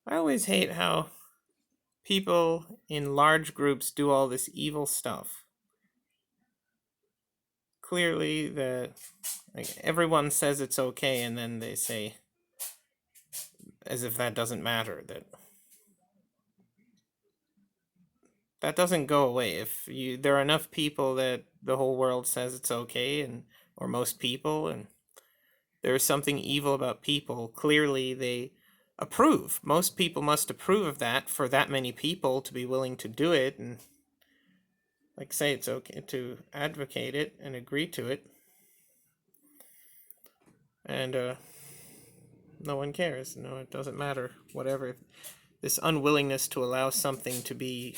I always hate how people in large groups do all this evil stuff. Clearly, like everyone says it's okay, and then they say, as if that doesn't matter, that doesn't go away. If there are enough people that the whole world says it's okay, and or most people, and there's something evil about people, clearly they approve. Most people must approve of that for that many people to be willing to do it and like say it's okay to advocate it and agree to it. And no one cares. No, it doesn't matter. Whatever. This unwillingness to allow something to be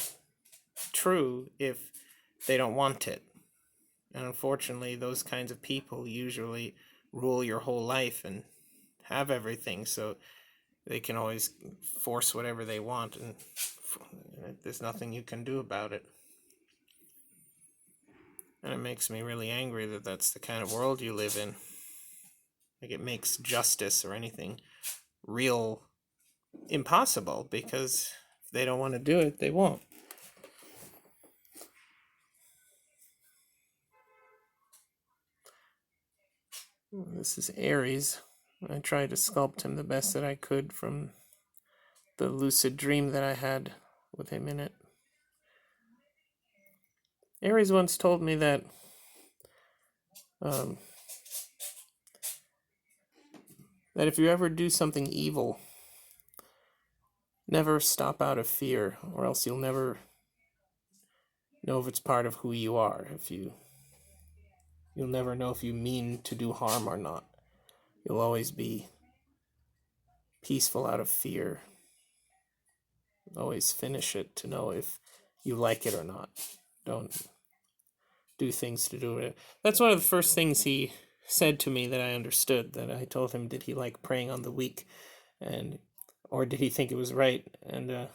true if they don't want it. And unfortunately, those kinds of people usually rule your whole life and have everything, so they can always force whatever they want, and there's nothing you can do about it. And it makes me really angry that that's the kind of world you live in. Like, it makes justice or anything real impossible, because if they don't want to do it, they won't. This is Aries. I tried to sculpt him the best that I could from the lucid dream that I had with him in it. Aries once told me that um, that if you ever do something evil, never stop out of fear, or else you'll never know if it's part of who you are. You'll never know if you mean to do harm or not. You'll always be peaceful out of fear. Always finish it to know if you like it or not. Don't do things to do it. That's one of the first things he said to me that I understood. That I told him, did he like preying on the weak, and or did he think it was right? And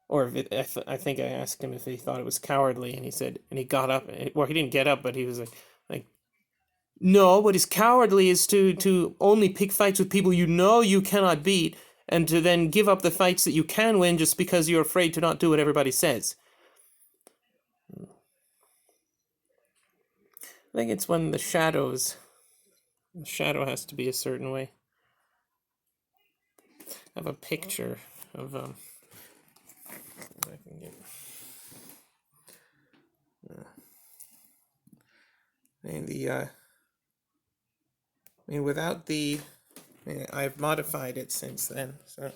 or if I think I asked him if he thought it was cowardly, and he said, and he got up. Well, he didn't get up, but he was like, no, what is cowardly is to only pick fights with people you know you cannot beat, and to then give up the fights that you can win just because you're afraid to not do what everybody says. I think it's when the shadow has to be a certain way. I have a picture of I can get. Without the, I've modified it since then, so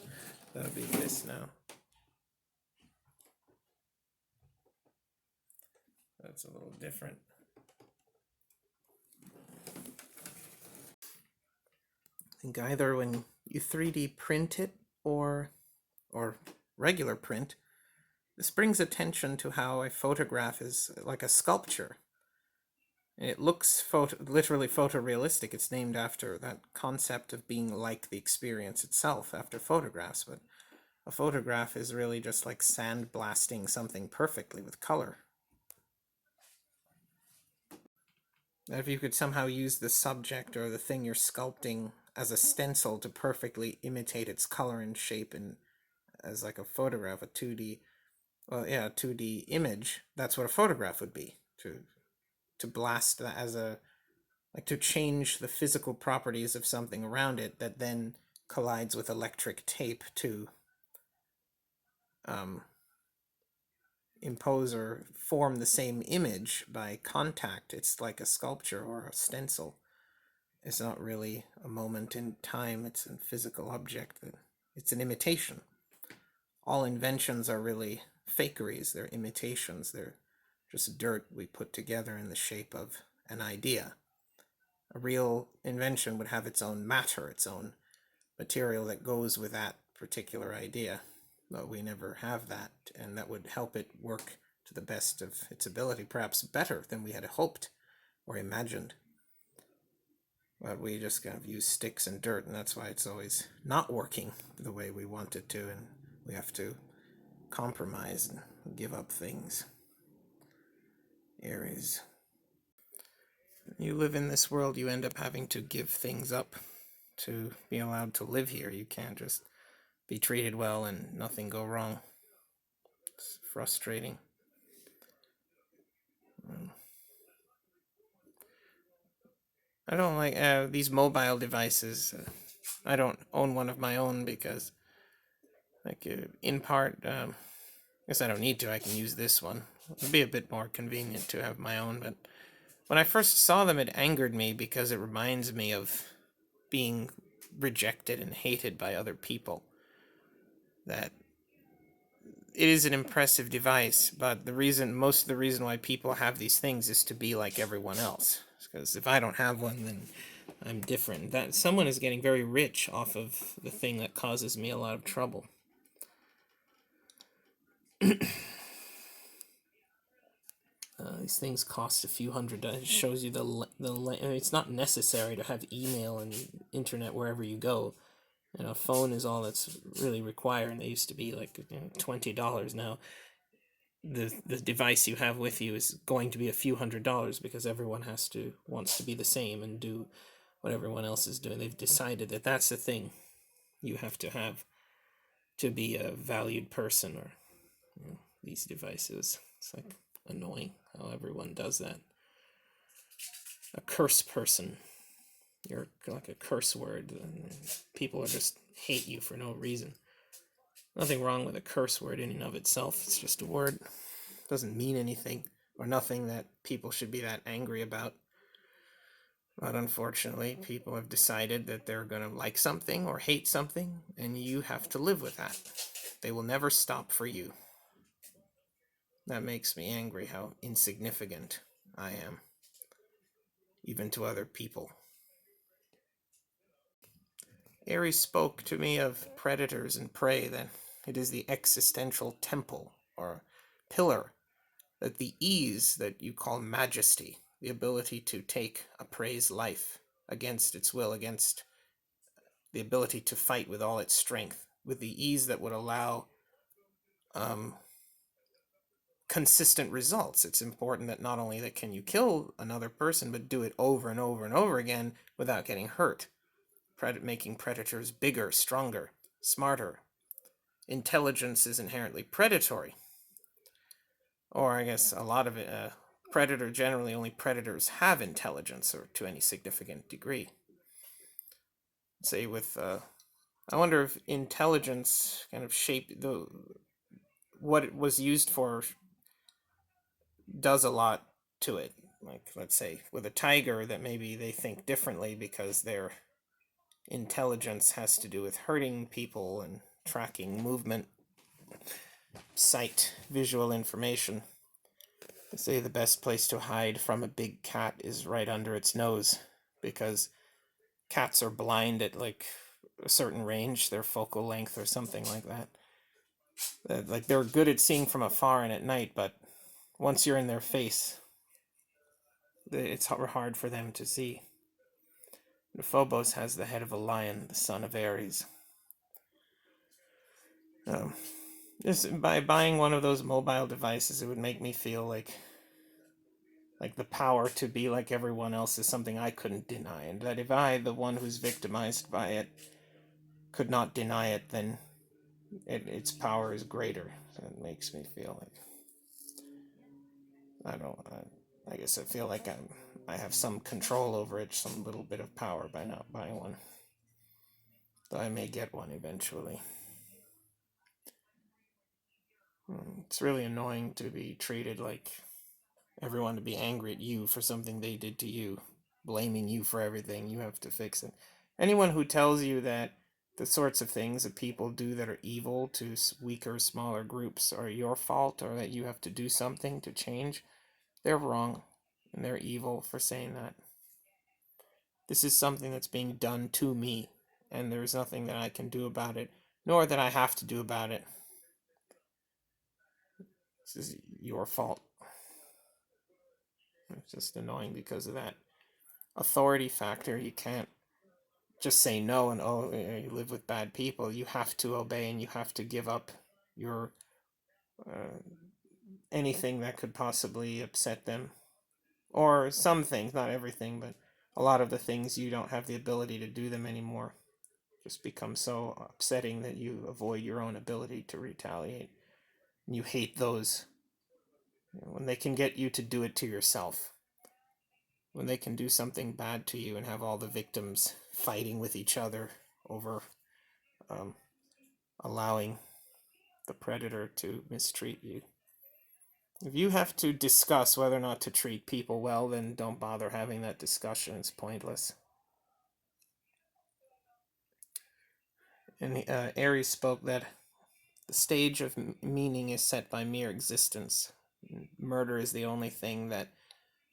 that'll be this now. That's a little different. I think either when you 3D print it or regular print, this brings attention to how a photograph is like a sculpture. It looks literally photorealistic. It's named after that concept of being like the experience itself after photographs, but a photograph is really just like sandblasting something perfectly with color. If you could somehow use the subject or the thing you're sculpting as a stencil to perfectly imitate its color and shape, and as like a photograph, a 2D, well, yeah, a 2D image, that's what a photograph would be. To blast that as a, like, to change the physical properties of something around it that then collides with electric tape to impose or form the same image by contact. It's like a sculpture or a stencil. It's not really a moment in time, it's a physical object. It's an imitation. All inventions are really fakeries, they're imitations, they're just dirt we put together in the shape of an idea. A real invention would have its own matter, its own material that goes with that particular idea. But we never have that, and that would help it work to the best of its ability, perhaps better than we had hoped or imagined. But we just kind of use sticks and dirt, and that's why it's always not working the way we want it to, and we have to compromise and give up things. Aries. You live in this world, you end up having to give things up to be allowed to live here. You can't just be treated well and nothing go wrong. It's frustrating. I don't like these mobile devices. I don't own one of my own because, like, in part, I guess I don't need to. I can use this one. It'd be a bit more convenient to have my own, but when I first saw them, it angered me because it reminds me of being rejected and hated by other people. That it is an impressive device, but most of the reason why people have these things is to be like everyone else. Because if I don't have one, then I'm different. That someone is getting very rich off of the thing that causes me a lot of trouble. These things cost a few $100. It shows you it's not necessary to have email and internet wherever you go. A phone is all that's really required. And they used to be like $20 now. The device you have with you is going to be a few $100 because everyone wants to be the same and do what everyone else is doing. They've decided that that's the thing you have to be a valued person, or these devices. It's like annoying how everyone does that. A curse person. You're like a curse word, and people just hate you for no reason. Nothing wrong with a curse word in and of itself. It's just a word. It doesn't mean anything or nothing that people should be that angry about. But unfortunately, people have decided that they're going to like something or hate something, and you have to live with that. They will never stop for you. That makes me angry how insignificant I am, even to other people. Aries spoke to me of predators and prey, that it is the existential temple or pillar, that the ease that you call majesty, the ability to take a prey's life against its will, against the ability to fight with all its strength, with the ease that would allow consistent results. It's important that not only that can you kill another person, but do it over and over and over again without getting hurt, making predators bigger, stronger, smarter. Intelligence is inherently predatory, or I guess a lot of it. Predator generally only predators have intelligence, or to any significant degree. Say with I wonder if intelligence kind of shaped what it was used for does a lot to it. Like, let's say with a tiger, that maybe they think differently because their intelligence has to do with hurting people and tracking movement, sight, visual information. They say the best place to hide from a big cat is right under its nose, because cats are blind at like a certain range, their focal length or something like that. Like, they're good at seeing from afar and at night, but once you're in their face, it's hard for them to see. Phobos has the head of a lion, the son of Aries. Just by buying one of those mobile devices, it would make me feel like the power to be like everyone else is something I couldn't deny, and that if I, the one who's victimized by it, could not deny it, then its power is greater. So it makes me feel like I guess I feel like I have some control over it, some little bit of power by not buying one. Though I may get one eventually. It's really annoying to be treated like everyone to be angry at you for something they did to you, blaming you for everything. You have to fix it. Anyone who tells you that the sorts of things that people do that are evil to weaker, smaller groups are your fault, or that you have to do something to change, they're wrong, and they're evil for saying that. This is something that's being done to me, and there's nothing that I can do about it, nor that I have to do about it. This is your fault. It's just annoying because of that authority factor. You can't just say no and, oh, you live with bad people. You have to obey, and you have to give up your anything that could possibly upset them, or some things, not everything, but a lot of the things you don't have the ability to do them anymore. just become so upsetting that you avoid your own ability to retaliate. You hate those, when they can get you to do it to yourself, when they can do something bad to you and have all the victims fighting with each other over um, allowing the predator to mistreat you. If you have to discuss whether or not to treat people well, then don't bother having that discussion. It's pointless. And Aries spoke that the stage of meaning is set by mere existence. Murder is the only thing that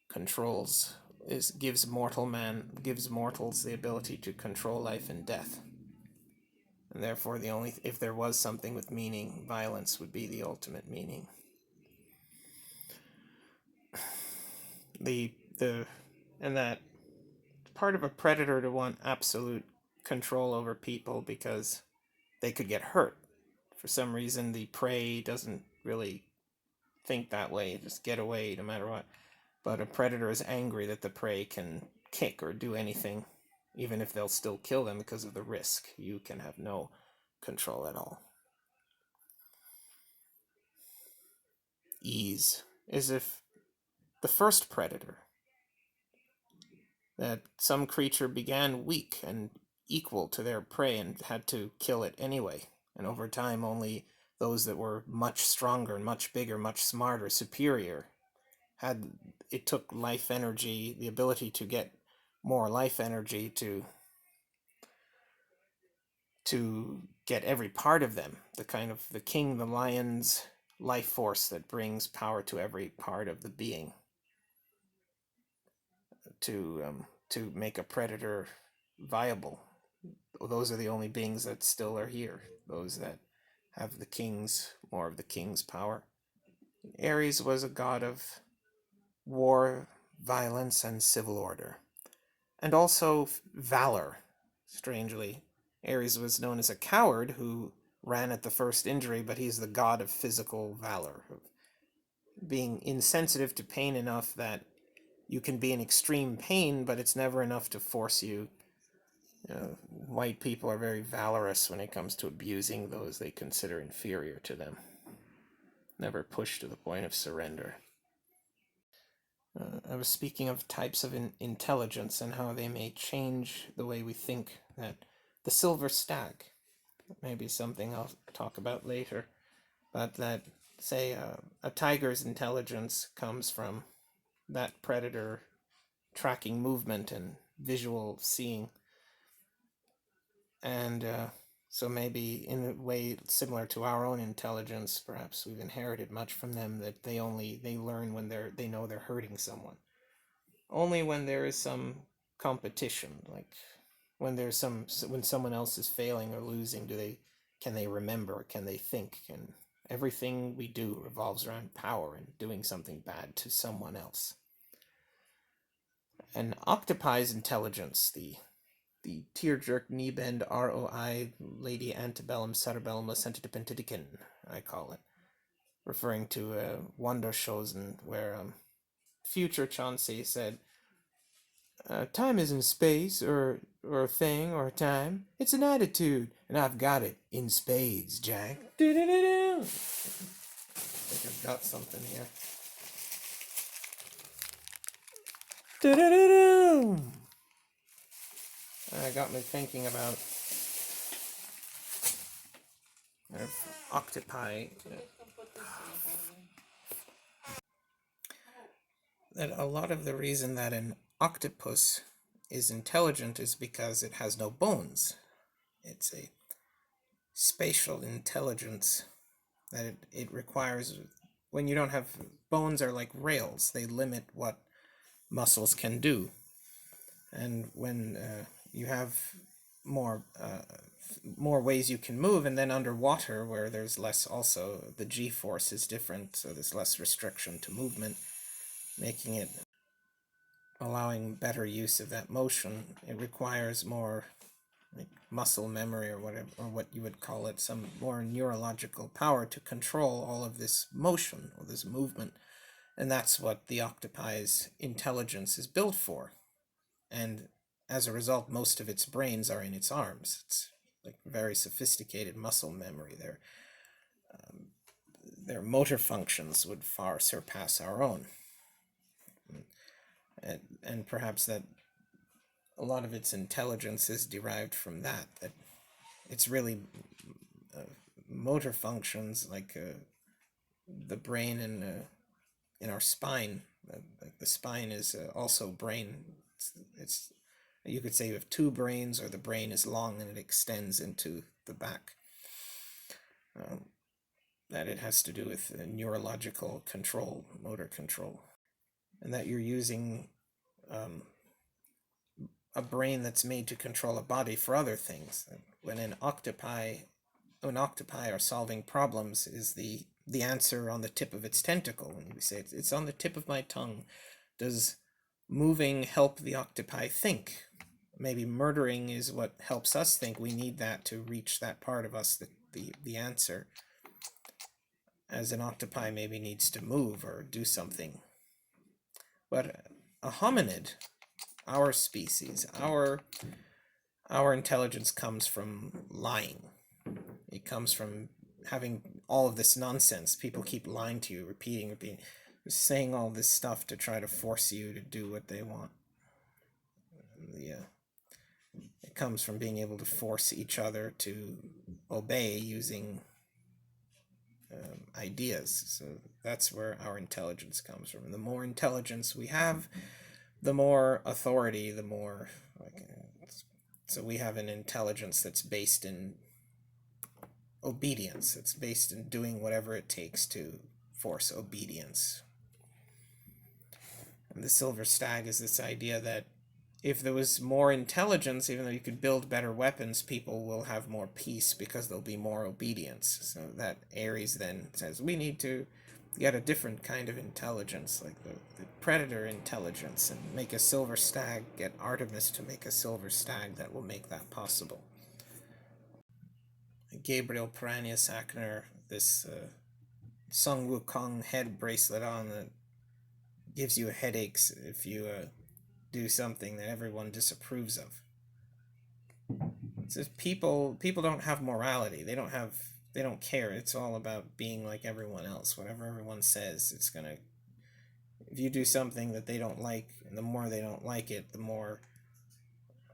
controls, gives mortals the ability to control life and death. And therefore, if there was something with meaning, violence would be the ultimate meaning. And that part of a predator to want absolute control over people because they could get hurt. For some reason, the prey doesn't really think that way, just get away no matter what. But a predator is angry that the prey can kick or do anything, even if they'll still kill them because of the risk. You can have no control at all. Ease, as if the first predator, that some creature began weak and equal to their prey and had to kill it anyway. And over time, only those that were much stronger and much bigger, much smarter, superior, it took life energy, the ability to get more life energy to get every part of them, the king, the lion's life force that brings power to every part of the being, to make a predator viable. Those are the only beings that still are here, those that have more of the king's power. Ares was a god of war, violence, and civil order, and also valor. Strangely, Ares was known as a coward who ran at the first injury, but he's the god of physical valor, of being insensitive to pain enough that you can be in extreme pain, but it's never enough to force you. White people are very valorous when it comes to abusing those they consider inferior to them. Never push to the point of surrender. I was speaking of types of intelligence and how they may change the way we think. That the silver stag, maybe something I'll talk about later, but that, say, a tiger's intelligence comes from that predator tracking movement and visual seeing. And so maybe in a way similar to our own intelligence, perhaps we've inherited much from them, that they learn when they know they're hurting someone. Only when there is some competition, like when someone else is failing or losing, can they remember, can they think, and everything we do revolves around power and doing something bad to someone else. And octopi's intelligence, the tear-jerk, knee-bend, ROI, Lady Antebellum, Cerebellum, Lasentipentidican, I call it, referring to Wanderschosen, where future Chauncey said, time isn't space or a thing or a time. It's an attitude, and I've got it in spades, Jack. I think I've got something here. Got me thinking about octopi. That a lot of the reason that an octopus is intelligent is because it has no bones. It's a spatial intelligence that it requires. When you don't have bones, are like rails, they limit what muscles can do. And when you have more ways you can move, and then underwater where there's less, also the G-force is different, so there's less restriction to movement, allowing better use of that motion. It requires more like muscle memory, or whatever, or what you would call it, some more neurological power to control all of this motion or this movement. And that's what the octopi's intelligence is built for. And as a result, most of its brains are in its arms. like very sophisticated muscle memory. Their motor functions would far surpass our own, and perhaps that a lot of its intelligence is derived from that. That it's really motor functions like the brain in our spine. Like the spine is also brain. It's you could say you have two brains, or the brain is long and it extends into the back. That it has to do with neurological control, motor control, and that you're using a brain that's made to control a body for other things. When octopi are solving problems, is the answer on the tip of its tentacle. And we say it's on the tip of my tongue. Does moving help the octopi think? Maybe murdering is what helps us think. We need that to reach that part of us, the answer. As an octopi maybe needs to move or do something. But a hominid, our species, our intelligence comes from lying. It comes from having all of this nonsense. People keep lying to you, repeating, saying all this stuff to try to force you to do what they want. It comes from being able to force each other to obey using ideas. So that's where our intelligence comes from. The more intelligence we have, the more authority, the more so we have an intelligence that's based in obedience. It's based in doing whatever it takes to force obedience. And the silver stag is this idea that if there was more intelligence, even though you could build better weapons, people will have more peace because there'll be more obedience. So that Aries then says we need to get a different kind of intelligence, like the predator intelligence, and make a silver stag, get Artemis to make a silver stag that will make that possible. Gabriel Piranha Sackner, this Sung Wukong head bracelet on that gives you headaches if you do something that everyone disapproves of. It says people don't have morality. They don't care. It's all about being like everyone else. Whatever everyone says, it's gonna. If you do something that they don't like, and the more they don't like it, the more,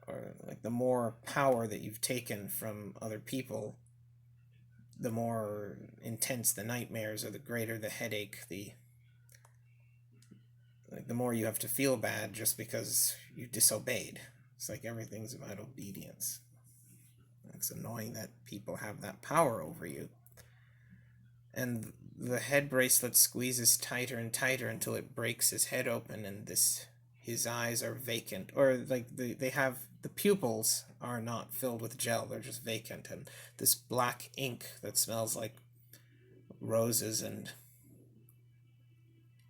or like the more power that you've taken from other people, the more intense the nightmares, or the greater the headache, the more you have to feel bad just because you disobeyed. It's like everything's about obedience. It's annoying that people have that power over you. And the head bracelet squeezes tighter and tighter until it breaks his head open, and his eyes are vacant, or like they have the pupils are not filled with gel, they're just vacant, and this black ink that smells like roses and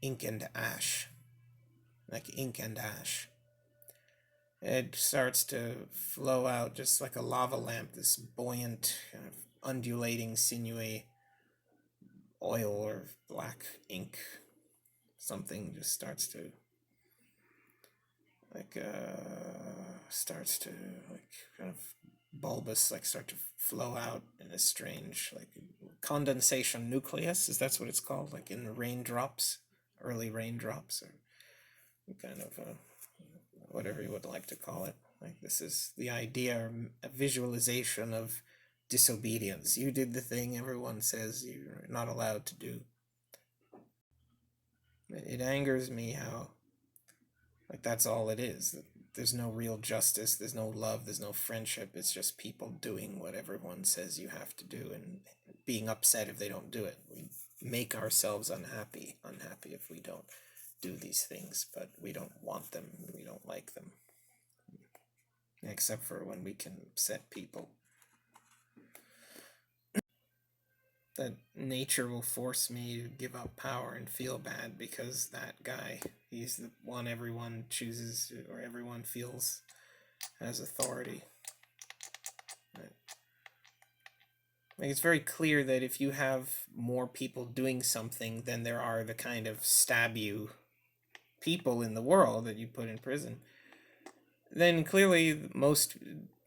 ink and ash, like ink and ash. It starts to flow out just like a lava lamp, this buoyant, kind of undulating, sinewy oil or black ink. Something just starts to kind of bulbous, like start to flow out in a strange, like condensation nucleus, is that's what it's called, like in the raindrops, early raindrops, or kind of whatever you would like to call it. Like this is the idea, or a visualization of disobedience. You did the thing everyone says you're not allowed to do. It angers me how, like, that's all it is. There's no real justice, there's no love, there's no friendship. It's just people doing what everyone says you have to do and being upset if they don't do it. We make ourselves unhappy if we don't do these things, but we don't want them, we don't like them. Except for when we can upset people. That nature will force me to give up power and feel bad because that guy, he's the one everyone chooses, or everyone feels has authority. Right. Like it's very clear that if you have more people doing something than there are the kind of stab you people in the world that you put in prison, then clearly most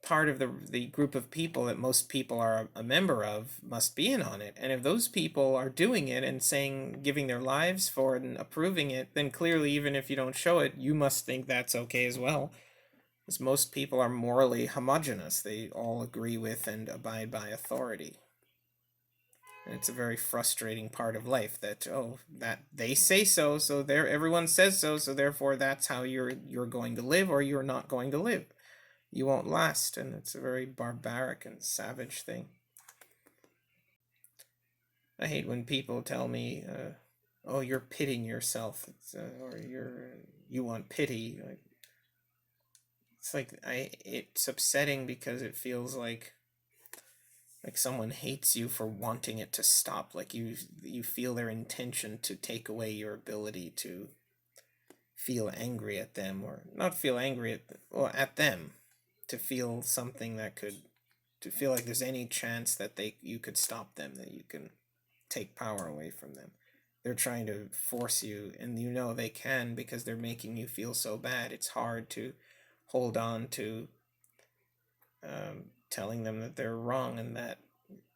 part of the group of people that most people are a member of must be in on it. And if those people are doing it and saying, giving their lives for it and approving it, then clearly, even if you don't show it, you must think that's okay as well. Because most people are morally homogenous. They all agree with and abide by authority. And it's a very frustrating part of life that, oh, that they say so, so there everyone says so, so therefore that's how you're going to live, or you're not going to live. You won't last, and it's a very barbaric and savage thing. I hate when people tell me, "Oh, you're pitying yourself," or you want pity. It's like it's upsetting because it feels like someone hates you for wanting it to stop. Like you feel their intention to take away your ability to feel angry at them, or not feel angry at them, to feel something that could, to feel like there's any chance that you could stop them, that you can take power away from them. They're trying to force you, and you know they can because they're making you feel so bad. It's hard to hold on to telling them that they're wrong, and that,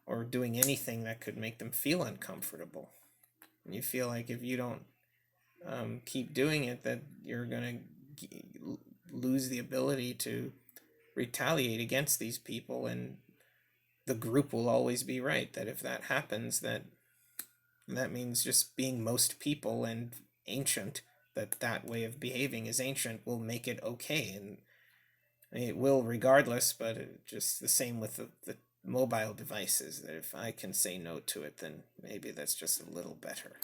or doing anything that could make them feel uncomfortable. And you feel like if you don't keep doing it, that you're going to lose the ability to retaliate against these people, and the group will always be right. That if that happens, that means just being most people and ancient, that way of behaving is ancient, will make it okay. And it will regardless, but just the same with the mobile devices, that if I can say no to it, then maybe that's just a little better.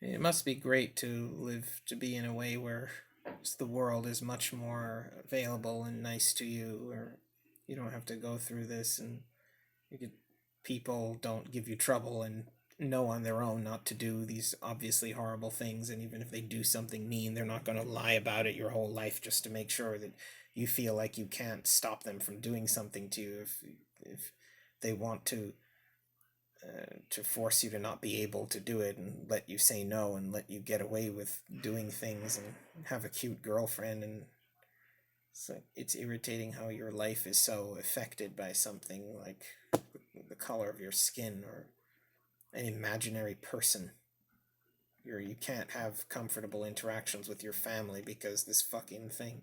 It must be great to live, to be in a way where the world is much more available and nice to you, or you don't have to go through this, and you get, people don't give you trouble and know on their own not to do these obviously horrible things. And even if they do something mean, they're not going to lie about it your whole life just to make sure that you feel like you can't stop them from doing something to you. If they want to force you to not be able to do it, and let you say no, and let you get away with doing things and have a cute girlfriend, and it's irritating how your life is so affected by something like the color of your skin or an imaginary person. You can't have comfortable interactions with your family because this fucking thing,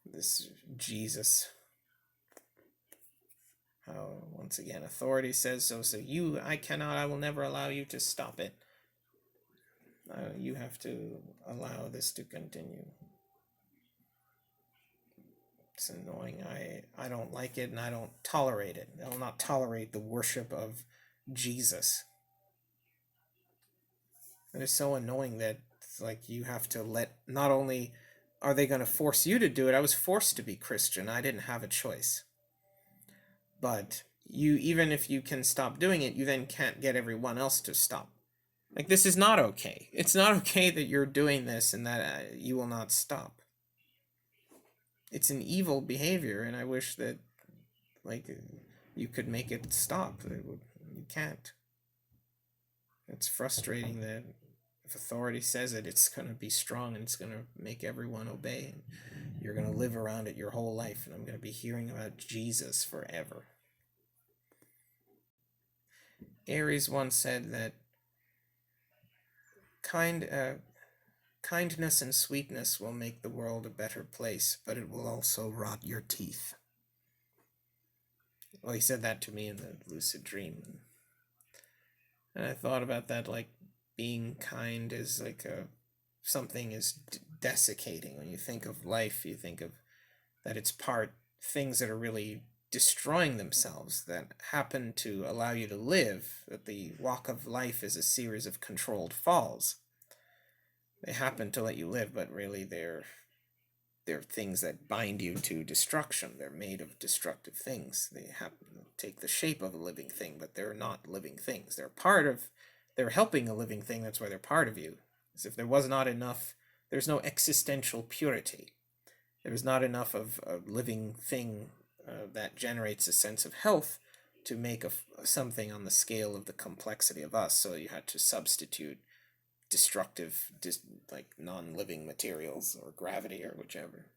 this Jesus. How, once again, authority says so, so I will never allow you to stop it. You have to allow this to continue. It's annoying. I don't like it, and I don't tolerate it. I will not tolerate the worship of Jesus. It is so annoying that it's like you have to not only are they going to force you to do it, I was forced to be Christian. I didn't have a choice. But even if you can stop doing it, you then can't get everyone else to stop. Like, this is not okay. It's not okay that you're doing this and that you will not stop. It's an evil behavior, and I wish that, like, you could make it stop. You can't. It's frustrating that if authority says it, it's going to be strong, and it's going to make everyone obey, and you're going to live around it your whole life, and I'm going to be hearing about Jesus forever. Aries once said that kindness and sweetness will make the world a better place, but it will also rot your teeth. Well, he said that to me in the lucid dream. And I thought about that, like, being kind is like something is desiccating. When you think of life, you think of that it's things that are really destroying themselves, that happen to allow you to live, that the walk of life is a series of controlled falls. They happen to let you live, but really they're things that bind you to destruction. They're made of destructive things. They take the shape of a living thing, but they're not living things. They're helping a living thing. That's why they're part of you. As if there was not enough, there's no existential purity. There's not enough of a living thing that generates a sense of health to make something on the scale of the complexity of us. So you had to substitute destructive, like non-living materials or gravity or whichever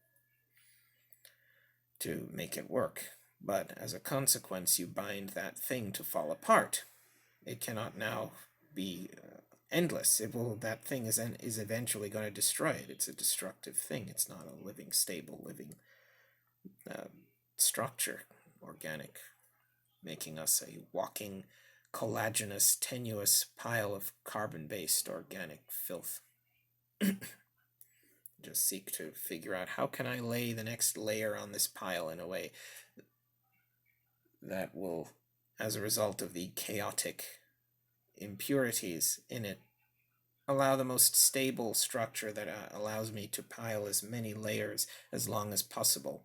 to make it work. But as a consequence, you bind that thing to fall apart. It cannot now be endless. That thing is eventually going to destroy it. It's a destructive thing. It's not a living, stable, living uh, structure, organic, making us a walking, collagenous, tenuous pile of carbon-based organic filth. Just seek to figure out, how can I lay the next layer on this pile in a way that will, as a result of the chaotic impurities in it, allow the most stable structure that allows me to pile as many layers as long as possible.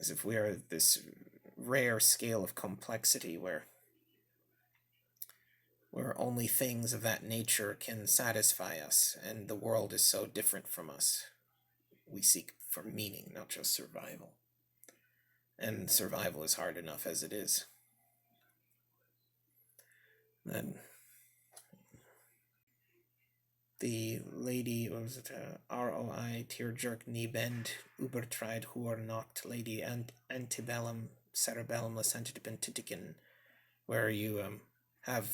As if we are this rare scale of complexity where only things of that nature can satisfy us, and the world is so different from us. We seek for meaning, not just survival. And survival is hard enough as it is. Then the lady, what was it, ROI, Tearjerk, Kniebend, Übertried, Huornacht, Lady Antebellum, Cerebellum, Lasentipentitikin, where you have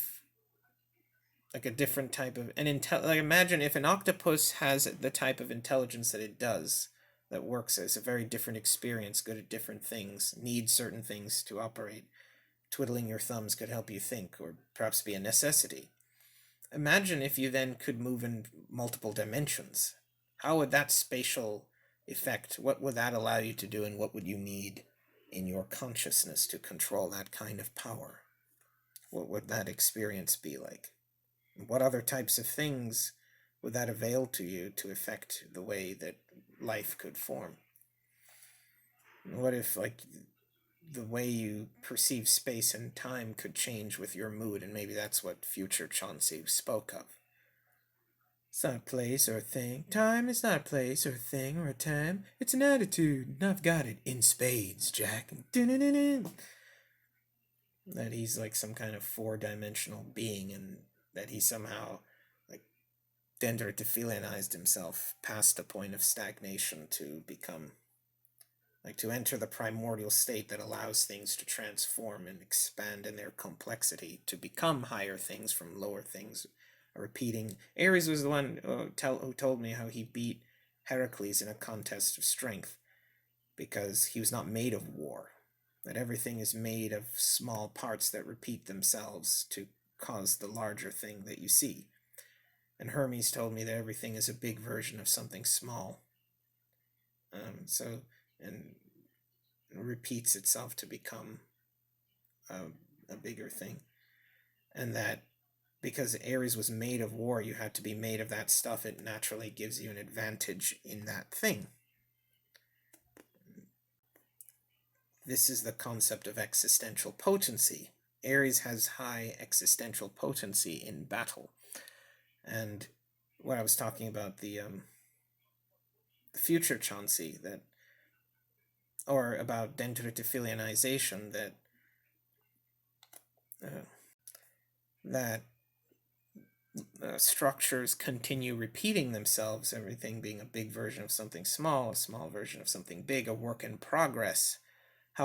like a different type of like imagine if an octopus has the type of intelligence that it does, that works as a very different experience, good at different things, needs certain things to operate. Twiddling your thumbs could help you think, or perhaps be a necessity. Imagine if you then could move in multiple dimensions. How would that spatial effect, what would that allow you to do, and what would you need in your consciousness to control that kind of power? What would that experience be like? What other types of things would that avail to you to affect the way that life could form? What if, like, the way you perceive space and time could change with your mood, and maybe that's what future Chauncey spoke of. It's not a place or a thing. Time is not a place or a thing or a time. It's an attitude, and I've got it in spades, Jack. That he's like some kind of four-dimensional being, and that he somehow like dendritophilianized himself past the point of stagnation to become to enter the primordial state that allows things to transform and expand in their complexity to become higher things from lower things. Repeating, Ares was the one who told me how he beat Heracles in a contest of strength because he was not made of war, that everything is made of small parts that repeat themselves to cause the larger thing that you see. And Hermes told me that everything is a big version of something small. And repeats itself to become a bigger thing. And that because Ares was made of war, you had to be made of that stuff. It naturally gives you an advantage in that thing. This is the concept of existential potency. Ares has high existential potency in battle. And what I was talking about, the future Chauncey, that, or about dendritophilianization, that structures continue repeating themselves, everything being a big version of something small, a small version of something big, a work in progress,